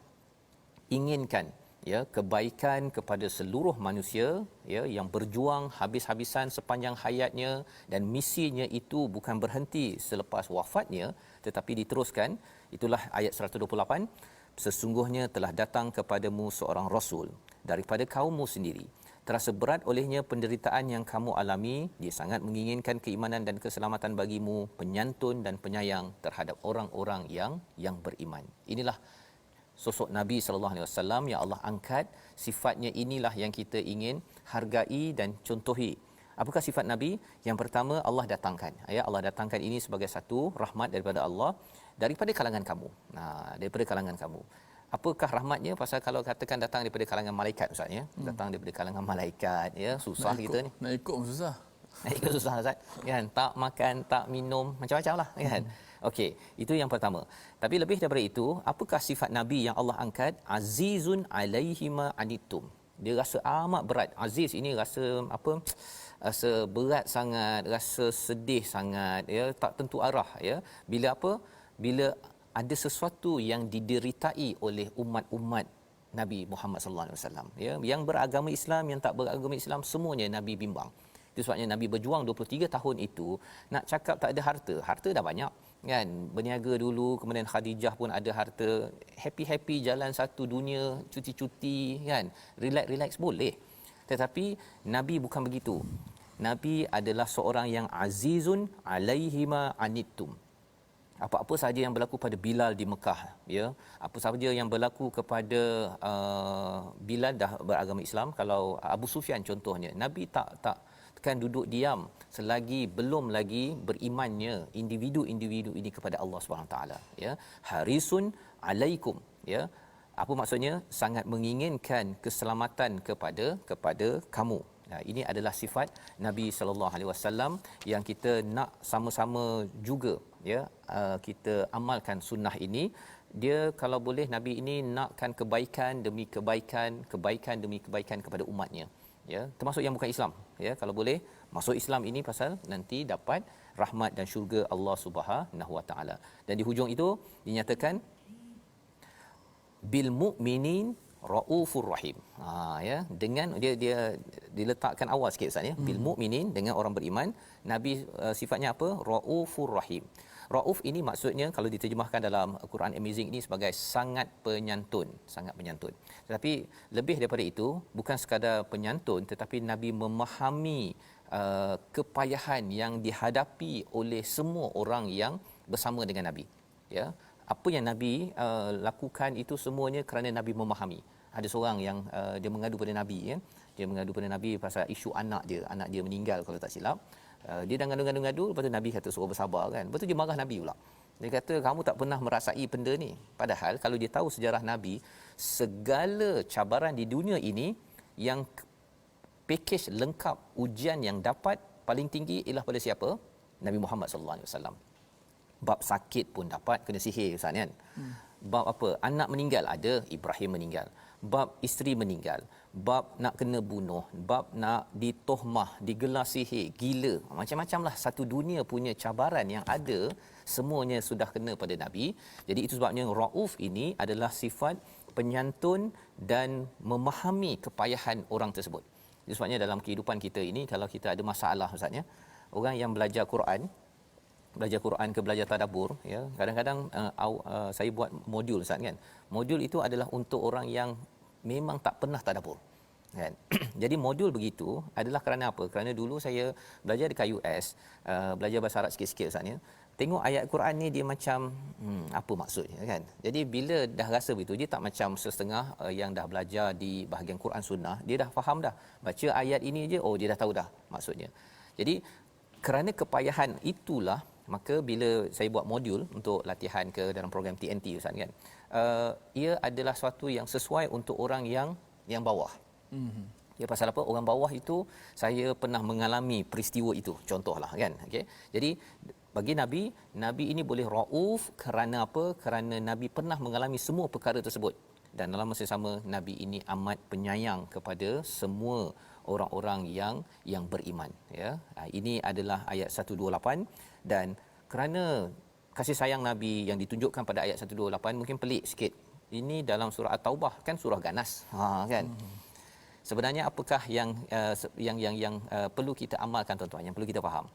inginkan, ya, kebaikan kepada seluruh manusia, ya, yang berjuang habis-habisan sepanjang hayatnya, dan misinya itu bukan berhenti selepas wafatnya tetapi diteruskan. Itulah ayat 128, sesungguhnya telah datang kepadamu seorang rasul daripada kaummu sendiri, terasa berat olehnya penderitaan yang kamu alami, dia sangat menginginkan keimanan dan keselamatan bagimu, penyantun dan penyayang terhadap orang-orang yang beriman. Inilah sosok Nabi sallallahu alaihi wasallam yang Allah angkat. Sifatnya inilah yang kita ingin hargai dan contohi. Apakah sifat Nabi? Yang pertama, Allah datangkan. Ya, Allah datangkan ini sebagai satu rahmat daripada Allah daripada kalangan kamu. Daripada kalangan kamu. Apakah rahmatnya? Pasal kalau katakan datang daripada kalangan malaikat, Ustaz, ya. Datang daripada kalangan malaikat, ya, susah kita ni. Nak ikut pun susah. Nak ikut susah, Ustaz. Kan, tak makan, tak minum, macam-macam lah, kan. Okey, itu yang pertama. Tapi lebih daripada itu, apakah sifat Nabi yang Allah angkat? Azizun alaihi ma anittum. Dia rasa amat berat. Aziz ini rasa apa? Rasa berat sangat, rasa sedih sangat, ya, tak tentu arah, ya. Bila apa? Bila ada sesuatu yang dideritai oleh umat-umat Nabi Muhammad sallallahu alaihi wasallam, ya, yang beragama Islam, yang tak beragama Islam, semuanya Nabi bimbang. Itu sebabnya Nabi berjuang 23 tahun itu. Nak cakap tak ada harta dah banyak, kan. Berniaga dulu, kemudian Khadijah pun ada harta, happy-happy jalan satu dunia, cuti-cuti, kan. Relax boleh. Tetapi Nabi bukan begitu. Nabi adalah seorang yang azizun alaihi ma anittum. Apa-apa sahaja yang berlaku pada Bilal di Mekah, ya, apa sahaja yang berlaku kepada Bilal dah beragama Islam. Kalau Abu Sufyan contohnya, Nabi tak kan duduk diam selagi belum lagi berimannya individu-individu ini kepada Allah Subhanahu taala, ya. Harisun alaikum, ya. Apa maksudnya? Sangat menginginkan keselamatan kepada kamu. Ini adalah sifat Nabi sallallahu alaihi wasallam yang kita nak sama-sama juga, ya, kita amalkan sunnah ini. Dia kalau boleh, Nabi ini nakkan kebaikan demi kebaikan, kebaikan demi kebaikan kepada umatnya, ya, termasuk yang bukan Islam, ya. Kalau boleh masuk Islam ini pasal nanti dapat rahmat dan syurga Allah Subhanahu wa taala. Dan di hujung itu dinyatakan bil mu'minin raufur rahim. Ya, dengan dia diletakkan awal sikit, Ustaz, ya. Bil mu'minin, dengan orang beriman. Nabi sifatnya apa? Raufur rahim. Rauf ini maksudnya kalau diterjemahkan dalam Quran Amazing ini sebagai sangat penyantun, sangat penyantun. Tetapi lebih daripada itu, bukan sekadar penyantun, tetapi Nabi memahami kepayahan yang dihadapi oleh semua orang yang bersama dengan Nabi, ya. Apa yang Nabi lakukan itu semuanya kerana Nabi memahami. Ada seorang yang dia mengadu pada Nabi, ya. Dia mengadu pada Nabi pasal isu anak dia meninggal kalau tak silap. Dia dah ngadu-ngadu, lepas tu Nabi kata suruh bersabar, kan. Lepas tu dia marah Nabi pula. Dia kata kamu tak pernah merasai benda ni. Padahal kalau dia tahu sejarah Nabi, segala cabaran di dunia ini, yang pakej lengkap ujian yang dapat paling tinggi ialah pada siapa? Nabi Muhammad sallallahu alaihi wasallam. Bab sakit pun dapat kena sihir, Ustaz, kan. Bab apa? Anak meninggal ada, Ibrahim meninggal. Bab isteri meninggal, bab nak kena bunuh, bab nak ditohmah, digelar sihir, gila, macam-macamlah. Satu dunia punya cabaran yang ada, semuanya sudah kena pada Nabi. Jadi itu sebabnya Rauf ini adalah sifat penyantun dan memahami kepayahan orang tersebut. Itu sebabnya dalam kehidupan kita ini, kalau kita ada masalah, Ustaz, ya, orang yang belajar Quran ke belajar tadabbur, ya, kadang-kadang saya buat modul, Ustaz, kan. Modul itu adalah untuk orang yang memang tak pernah tadabbur, kan. Jadi modul begitu adalah kerana apa? Kerana dulu saya belajar dekat US, belajar bahasa Arab sikit-sikit, Ustaz, ya. Tengok ayat Quran ni dia macam apa maksudnya, kan. Jadi bila dah rasa begitu, dia tak macam setengah yang dah belajar di bahagian Quran Sunnah, dia dah faham dah. Baca ayat ini je, oh dia dah tahu dah maksudnya. Jadi kerana kepayahan itulah, maka bila saya buat modul untuk latihan ke dalam program TNT, Ustaz, kan, ia adalah sesuatu yang sesuai untuk orang yang bawah. Ya, pasal apa? Orang bawah itu saya pernah mengalami peristiwa itu, contohlah, kan. Okey. Jadi bagi Nabi ini boleh rauf kerana apa? Kerana Nabi pernah mengalami semua perkara tersebut. Dan dalam masa sama, Nabi ini amat penyayang kepada semua orang-orang yang beriman, ya. Ini adalah ayat 128. Dan kerana kasih sayang Nabi yang ditunjukkan pada ayat 128, mungkin pelik sikit Ini dalam surah At-Taubah kan surah ganas. Kan. Sebenarnya apakah yang perlu kita amalkan tuan-tuan, yang perlu kita faham?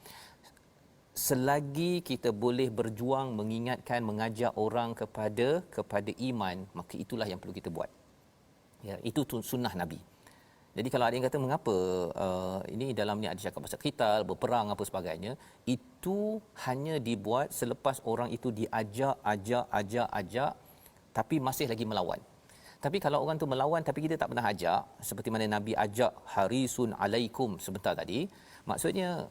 Selagi kita boleh berjuang mengingatkan, mengajak orang kepada iman, maka itulah yang perlu kita buat. Ya, itu sunnah Nabi. Jadi kalau ada yang kata mengapa ini dalam ni ada cakap pasal qital, berperang apa sebagainya, itu hanya dibuat selepas orang itu diajak tapi masih lagi melawan. Tapi kalau orang tu melawan tapi kita tak pernah ajak, seperti mana Nabi ajak harisun alaikum sebentar tadi, maksudnya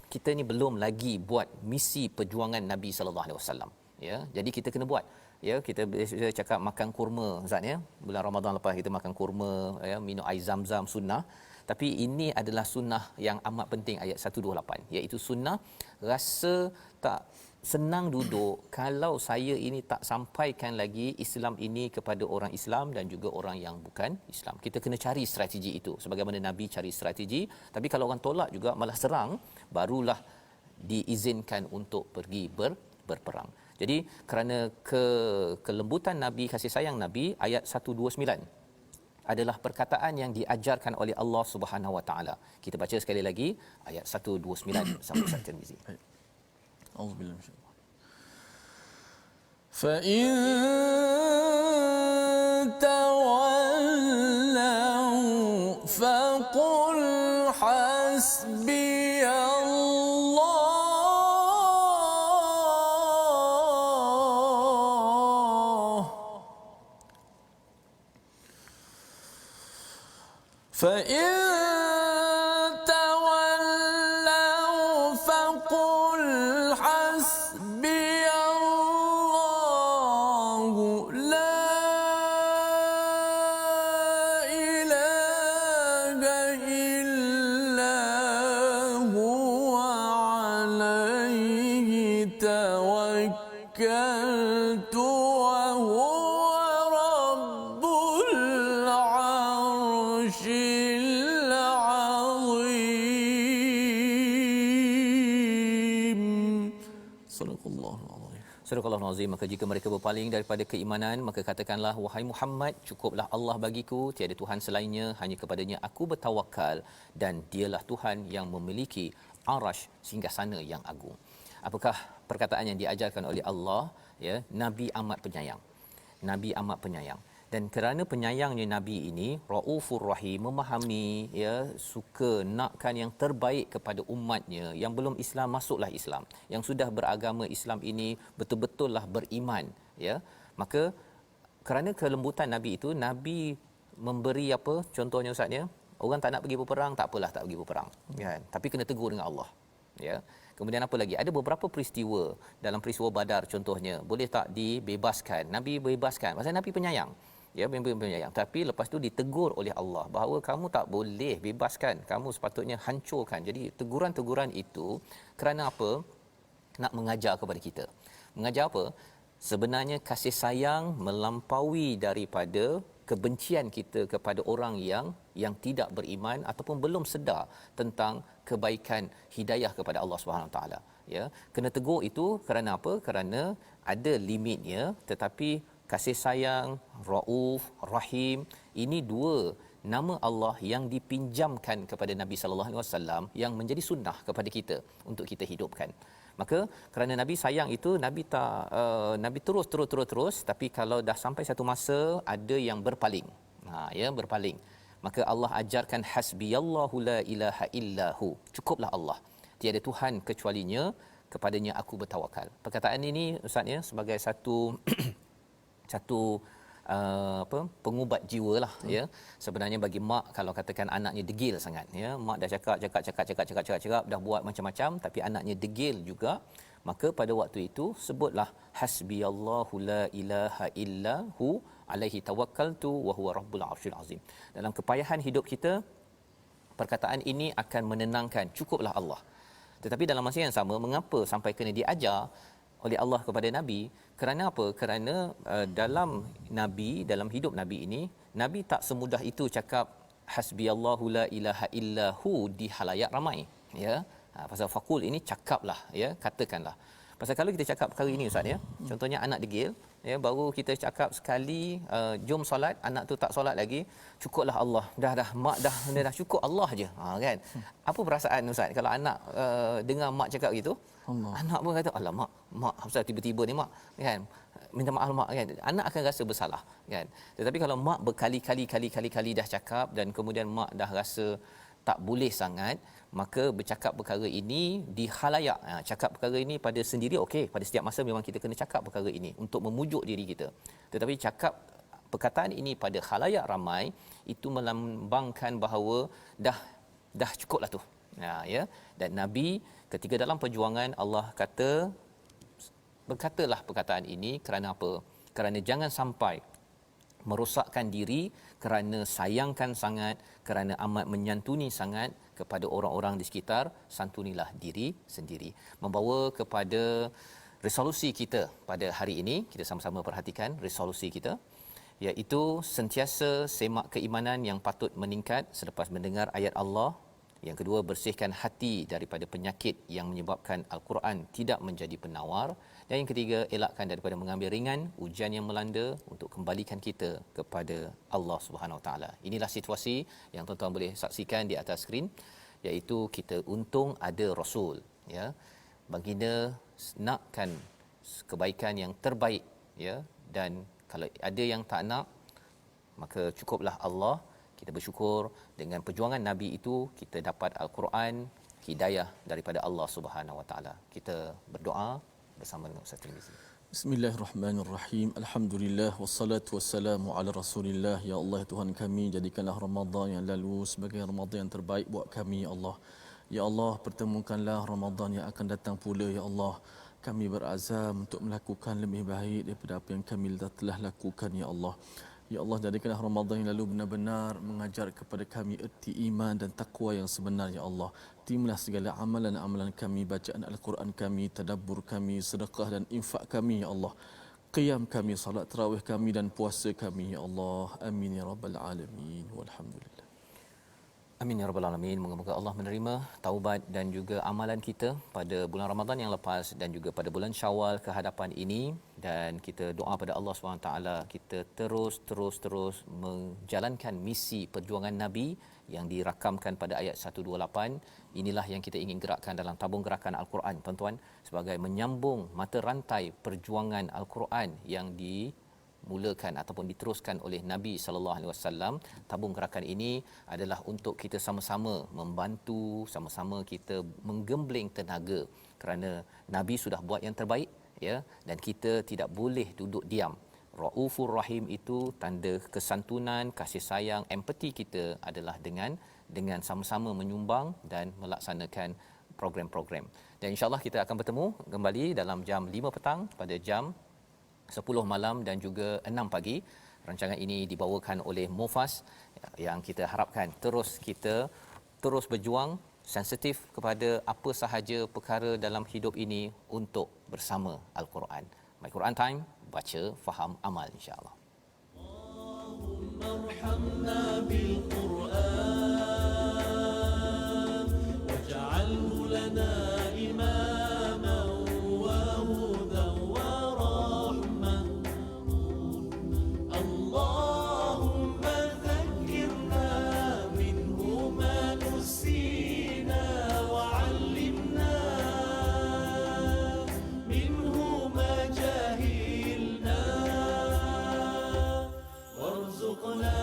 kita ni belum lagi buat misi perjuangan Nabi sallallahu alaihi wasallam, ya. Jadi kita kena buat. Ya, kita biasa cakap makan kurma Ustaz, ya. Bulan Ramadan lepas kita makan kurma, ya, minum air Zam-Zam sunnah. Tapi ini adalah sunnah yang amat penting, ayat 128, iaitu sunnah rasa tak senang duduk kalau saya ini tak sampaikan lagi Islam ini kepada orang Islam dan juga orang yang bukan Islam. Kita kena cari strategi itu sebagaimana Nabi cari strategi. Tapi kalau orang tolak juga malah serang, barulah diizinkan untuk pergi berperang. Jadi kerana kelembutan Nabi, kasih sayang Nabi, ayat 129 adalah perkataan yang diajarkan oleh Allah Subhanahu Wa Taala. Kita baca sekali lagi ayat 129 sampai Ustaz Tirmizi. Auzubillahi minasyaitanir fa in tawallaw faqul hasbiyallah fa in Surah Al-Azim. Maka jika mereka berpaling daripada keimanan, maka katakanlah, wahai Muhammad, cukuplah Allah bagiku, tiada Tuhan selainnya, hanya kepadanya aku bertawakal dan dialah Tuhan yang memiliki arasy singgasana yang agung. Apakah perkataan yang diajarkan oleh Allah? Ya, Nabi amat penyayang. Nabi amat penyayang. Dan kerana penyayangnya Nabi ini, Raufur Rahim, memahami, ya, suka nakkan yang terbaik kepada umatnya. Yang belum Islam, masuklah Islam. Yang sudah beragama Islam ini betul-betullah beriman, ya. Maka kerana kelembutan Nabi itu, Nabi memberi apa? Contohnya Ustaz, ya, orang tak nak pergi berperang, tak apalah tak pergi berperang, kan? Tapi kena tegur dengan Allah, ya. Kemudian apa lagi? Ada beberapa peristiwa dalam peristiwa Badar contohnya, boleh tak dibebaskan? Nabi bebaskan. Pasal Nabi penyayang. Ya, memang penyayang. Tapi lepas tu ditegur oleh Allah bahawa kamu tak boleh bebaskan, kamu sepatutnya hancurkan. Jadi teguran-teguran itu kerana apa? Nak mengajar kepada kita. Mengajar apa? Sebenarnya kasih sayang melampaui daripada kebencian kita kepada orang yang tidak beriman ataupun belum sedar tentang kebaikan hidayah kepada Allah Subhanahu taala, ya. Kena tegur itu kerana apa? Kerana ada limitnya, tetapi kasih sayang, Rauf, Rahim, ini dua nama Allah yang dipinjamkan kepada Nabi sallallahu alaihi wasallam yang menjadi sunnah kepada kita untuk kita hidupkan. Maka kerana Nabi sayang itu, Nabi tak Nabi terus, tapi kalau dah sampai satu masa ada yang berpaling. Ya, berpaling. Maka Allah ajarkan hasbiyallahu la ilaha illahu. Cukuplah Allah. Tiada Tuhan kecualinya, kepadanya aku bertawakal. Perkataan ini Ustaz, ya, sebagai satu pengubat jiwa lah, ya. Sebenarnya bagi mak, kalau katakan anaknya degil sangat, ya, mak dah cakap dah buat macam-macam tapi anaknya degil juga, maka pada waktu itu sebutlah hasbiyallahu la ilaha illahu alaihi tawakkaltu wa huwa rabbul arsyil azim. Dalam kepayahan hidup kita, perkataan ini akan menenangkan, cukuplah Allah. Tetapi dalam masa yang sama, mengapa sampai kena diajar oleh Allah kepada Nabi? Kerana apa? Kerana dalam hidup Nabi ini, Nabi tak semudah itu cakap hasbiyallahu la ilaha illahu di halayak ramai, ya. Pasal faqul ini cakaplah, ya, katakanlah. Pasal kalau kita cakap perkara ini Ustaz ya, contohnya anak degil ya, baru kita cakap sekali jom solat, anak tu tak solat lagi, cukuplah Allah. Dah mak dah cukup Allah je. Kan. Apa perasaan Ustaz kalau anak dengar mak cakap gitu? Allah. Anak pun kata, "Alamak, mak Ustaz tiba-tiba ni mak." Kan? Minta maaf mak kan. Anak akan rasa bersalah kan. Tetapi kalau mak berkali-kali dah cakap dan kemudian mak dah rasa tak boleh sangat, maka bercakap perkara ini di khalayak. Cakap perkara ini pada sendiri okey, pada setiap masa memang kita kena cakap perkara ini untuk memujuk diri kita. Tetapi cakap perkataan ini pada khalayak ramai itu melambangkan bahawa dah cukuplah tu. Ya. Dan Nabi ketika dalam perjuangan Allah kata berkatalah perkataan ini kerana apa? Kerana jangan sampai merosakkan diri, kerana sayangkan sangat, kerana amat menyantuni sangat kepada orang-orang di sekitar, santunilah diri sendiri. Membawa kepada resolusi kita pada hari ini, kita sama-sama perhatikan resolusi kita, iaitu sentiasa semak keimanan yang patut meningkat selepas mendengar ayat Allah. Yang kedua, bersihkan hati daripada penyakit yang menyebabkan Al-Quran tidak menjadi penawar. Dan yang ketiga, elakkan daripada mengambil ringan ujian yang melanda untuk kembalikan kita kepada Allah Subhanahu Wa Taala. Inilah situasi yang tuan-tuan boleh saksikan di atas skrin, iaitu kita untung ada Rasul, ya. Baginda nakkan kebaikan yang terbaik, ya, dan kalau ada yang tak nak, maka cukuplah Allah. Kita bersyukur dengan perjuangan Nabi itu kita dapat Al-Quran, hidayah daripada Allah Subhanahu Wa Taala. Kita berdoa bersama dengan Ustaz Tirmizi. Bismillahirrahmanirrahim. Alhamdulillah wassalatu wassalamu ala Rasulillah. Ya Allah Tuhan kami, jadikanlah Ramadan yang lalu sebagai Ramadan yang terbaik buat kami ya Allah. Ya Allah, pertemukanlah Ramadan yang akan datang pula ya Allah. Kami berazam untuk melakukan lebih baik daripada apa yang kami telah lakukan ya Allah. Ya Allah, jadikanlah Ramadan yang lalu benar-benar mengajar kepada kami erti iman dan takwa yang sebenar ya Allah. Terimalah segala amalan-amalan kami, bacaan Al-Quran kami, tadabbur kami, sedekah dan infak kami ya Allah. Qiyam kami, salat tarawih kami dan puasa kami ya Allah. Amin ya rabbal alamin. Walhamdulillah. Amin ya rabbal alamin. Moga-moga Allah menerima taubat dan juga amalan kita pada bulan Ramadan yang lepas dan juga pada bulan Syawal ke hadapan ini, dan kita doa pada Allah SWT kita terus menjalankan misi perjuangan Nabi yang dirakamkan pada ayat 128. Inilah yang kita ingin gerakkan dalam tabung gerakan Al-Quran tuan-tuan, sebagai menyambung mata rantai perjuangan Al-Quran yang dimulakan ataupun diteruskan oleh Nabi sallallahu alaihi wasallam. Tabung gerakan ini adalah untuk kita sama-sama membantu, sama-sama kita menggembling tenaga, kerana Nabi sudah buat yang terbaik, ya, dan kita tidak boleh duduk diam. Raufur Rahim itu tanda kesantunan, kasih sayang, empati kita adalah dengan sama-sama menyumbang dan melaksanakan program-program. Dan insya-Allah kita akan bertemu kembali dalam jam 5 petang, pada jam 10 malam dan juga 6 pagi. Rancangan ini dibawakan oleh Mufas yang kita harapkan kita terus berjuang, sensitif kepada apa sahaja perkara dalam hidup ini untuk bersama Al-Quran. My Quran Time, baca, faham, amal insya-Allah. Allahumma bil Quran waj'alhu lana imaman wa hudan wa rahmah. Allahumma dhakkirna minhu ma nusina wa 'allimna minhu ma jahilna warzuqna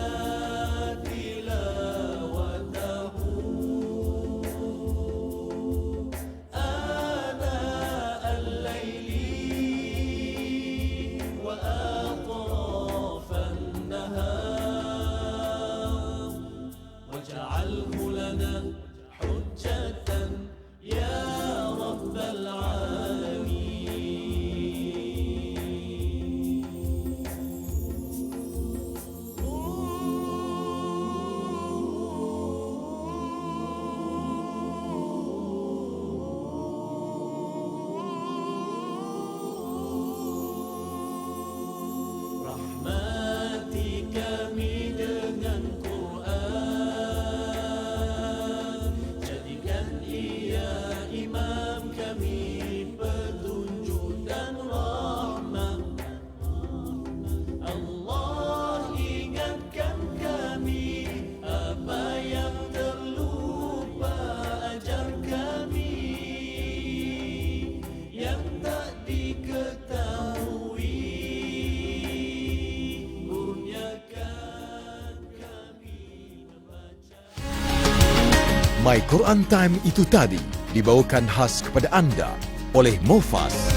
My Quran Time itu tadi dibawakan khas kepada anda oleh Mufas.